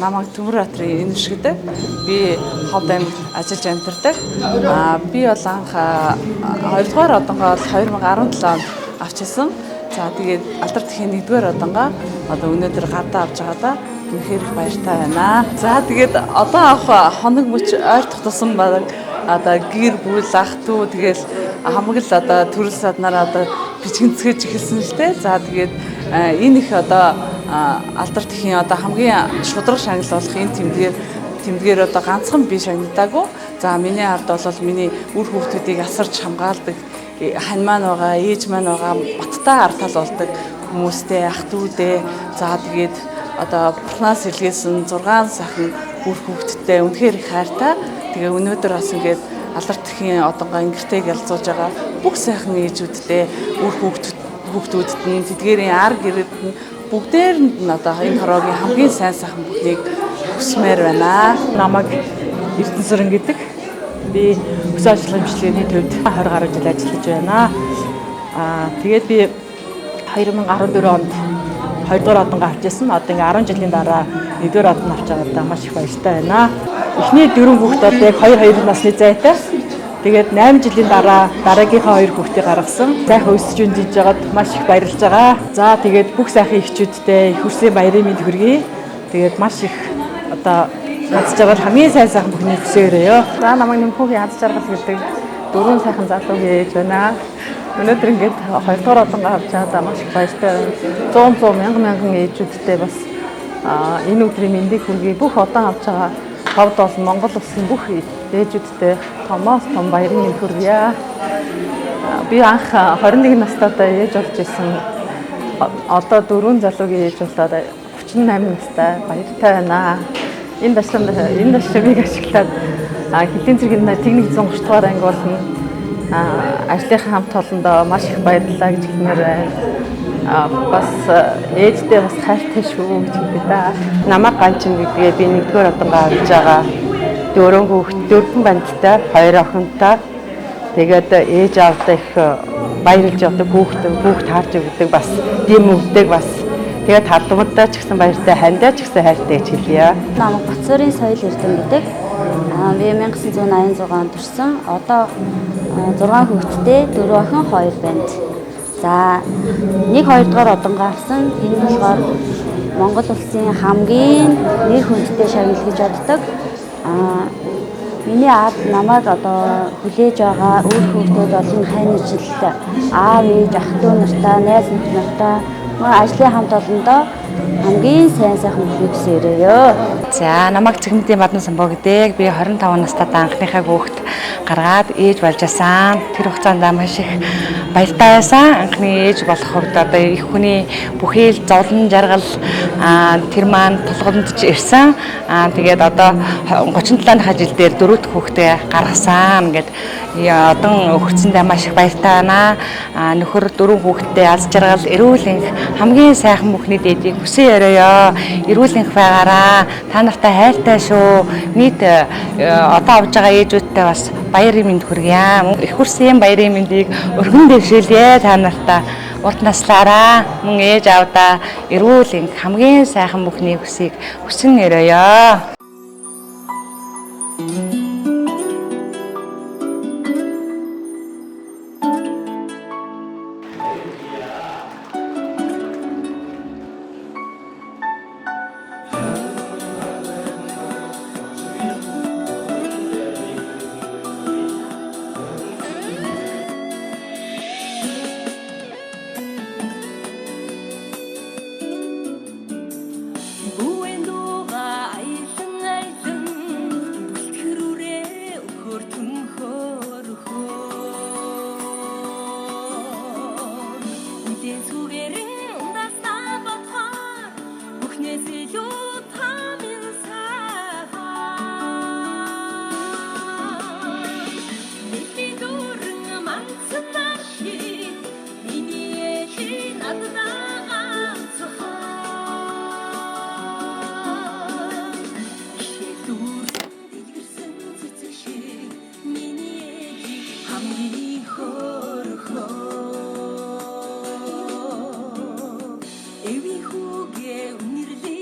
Намайг Төмөрбаатарын Энэвш гэдэг. Би Ховд аймагт ажиллаж амьдардаг. Би бол анх 2 дугаар одонгоо 2017 онд авчирсан. За тэгээд алдар тэхийн 1-р одонгоо одоо өнөөдөр гадаа авч байгаа да. Үнэхээр их баяртай байна. За тэгээд одоо авах хоног мөч ойртох тусам баг одоо гэр бүл ах トゥ тэгэл хамаг л одоо төрөл саднараа одоо бичгэнцгээж эхэлсэн л дээ. За тэгээд энэ их одоо алдар тэхийн одоо хамгийн шударга шагнал болох энэ тэмдгээр одоо ганцхан би шагнадаагүй. За миний ард бол миний үр хүүхдүүдийг асарч хамгаалдаг хань маань байгаа, ээж маань байгаа, баттай ард тал болдог хүмүүстэй, ах トゥ дээ. За тэгээд одоо бурхнаас илгээсэн 6 сахан үр хүүхдтэй үнэхээр их хайртай. Тэгээ өнөөдөр бас ингээд алдар тэхийн одонгоо ингэртэйг ялцуулж байгаа бүх сайхан ээжүүдтэй үр хүүхдүүдэд нь тэдгээрийн ар гэрээд нь бүгдээрэнд нь одоо энэ хороогийн хамгийн сайн сайхан бүхнийг хүсмээр байна. Намайг Эрдэнэсүрэн гэдэг. Би өс ажлын хэмжлэгийн төвд 20 гаруй жил ажиллаж байна. Тэгээд би 2014 онд 2 дугаар одонгоо авч ирсэн. Одоо ингээ 10 жилийн дараа 1-р одонгоо авч байгаадаа маш их баяртай байна. Эхний 4 хүүхэд бол яг 2 насны зайтай. Тэгээд 8 жилийн дараа дараагийнхаа 2 хүүхдийг гаргасан. Сайхан өсөж өндөж байгаад маш их баярлж байгаа. За тэгээд бүх сайхан эхчүүдтэй их хүрсэн баярын мэнд хүргэе. Тэгээд маш их одоо хадж байгаа хамгийн сайн бүхний хүсээрээ. За намайг Нэмхүүгийн хадж жаргал гэдэг 4 сайхан залуугийн ээж байна. Өнөөдөр ингээд 2 дугаар одонгоо авч байгаадаа маш их баяртай байна. 100 мянган ээжүүдтэй бас энэ өдрийн мэндийг хүргэе. Бүх одоо авч байгаа Ховд болон Монгол улсын бүх ээжүүдтэй томоос том баярын мэнд хүргье. Би анх 21 настайдаа ээж болж исэн. Одоо 4 залуугийн ээж болоод 38 настай баяртай байна. Энэ дашрамыг ашиглаад хэдийн цэргийн техник 130 дугаар анги болно. Ажлынхаа хамт олондоо маш их баярлалаа гэж хэлмээр байна. Бас ээжтэй бас хайртай шүү гэж хэлээ да. Намайг Ганчин гэдгээ би 1-р одонгоо авч байгаа. 4 хүүхэд 4 бандтай 2 охинтой. Тэгээд ээж аавдаа их баярлж явдаг хүүхд харж өгдөг бас тийм өвдөг бас. Тэгээд хадмадаа ч гэсэн баяртай, хандаа ч гэсэн хайртай гэж хэлье. Намайг Бацуурын Соёл Эрдэм гэдэг. Би 1986 онд төрсэн. Одоо 6 хүүхэдтэй 4 охин 2 банд. За 1-2 дугаар одонгоо авсан. Энэ болохоор Монгол улсын хамгийн нэр хүндтэй шагнал гэж боддог. Миний аав намайг одоо хүлээж байгаа үр хүүхдүүд олон хайрны жилд аав ээж ах トゥ нартай найз нөхд нартай ажлын хамт олондоо хамгийн сайн сайхан бүхнийгсээрээ. За намайг Цэгмэдийн Бадан Самбоо гэдэг. Би 25 настай анхныхаа хүүхэд гаргаад ээж болж асан. Тэр хугацаанд маш их баяртай байсан. Анхны ээж болох хувьд одоо их хүний бүхий л зовлон жаргал тэр маань тулгамдж ирсэн. Тэгээд одоо 37 жил дээр 4 дахь хүүхдээ гаргасан. Ингээд одон өгцөндөө маш их баяртай байна. Нөхөр 4 хүүхэдтэй аз жаргал эрүүл энх хамгийн сайхан бүхний дээдийг хүсэн өрөөё. Эрүүл энх байгаараа. Та нартай хайртай шүү. Нийт одоо авж байгаа ээжүүдтэй бас баярын мэнд хүргье. Их хүрсэн баярын мэндийг өргөн дэвшүүлье та нартай. Урт наслаараа мөн ээж аавдаа эрүүл энх хамгийн сайхан бүхний хүсийг хүсэн өрөөё. хамгийн хөөрхөө эви хүүгээ үнэрлээ